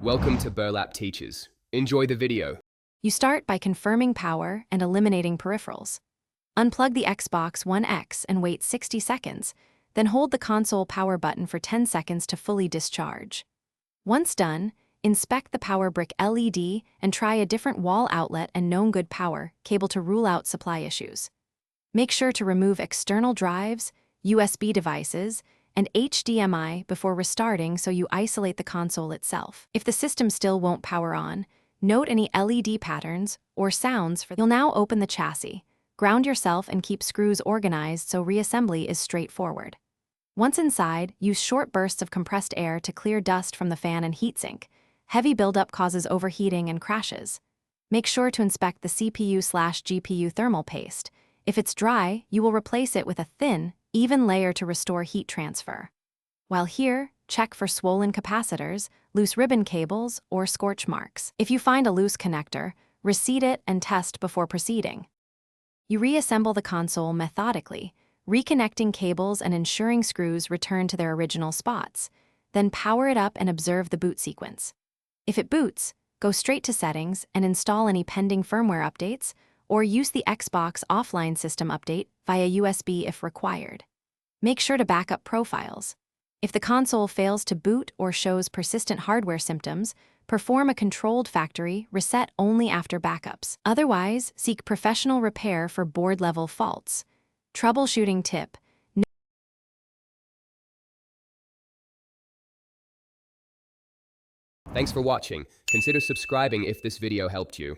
Welcome to Burlap Teachers. Enjoy the video. You start by confirming power and eliminating peripherals. Unplug the Xbox One X and wait 60 seconds, then hold the console power button for 10 seconds to fully discharge. Once done, inspect the power brick LED and try a different wall outlet and known good power cable to rule out supply issues. Make sure to remove external drives, USB devices, and HDMI before restarting so you isolate the console itself. If the system still won't power on, note any LED patterns or sounds for. You'll now open the chassis, ground yourself and keep screws organized so reassembly is straightforward. Once inside, use short bursts of compressed air to clear dust from the fan and heatsink. Heavy buildup causes overheating and crashes. Make sure to inspect the CPU/GPU thermal paste. If it's dry, you will replace it with a thin, even layer to restore heat transfer. While here, check for swollen capacitors, loose ribbon cables, or scorch marks. If you find a loose connector, reseat it and test before proceeding. You reassemble the console methodically, reconnecting cables and ensuring screws return to their original spots. Then power it up and observe the boot sequence. If it boots, go straight to settings and install any pending firmware updates, or use the Xbox offline system update via USB if required. Make sure to back up profiles. If the console fails to boot or shows persistent hardware symptoms, perform a controlled factory reset only after backups. Otherwise, seek professional repair for board-level faults. Troubleshooting tip. Thanks for watching. Consider subscribing if this video helped you.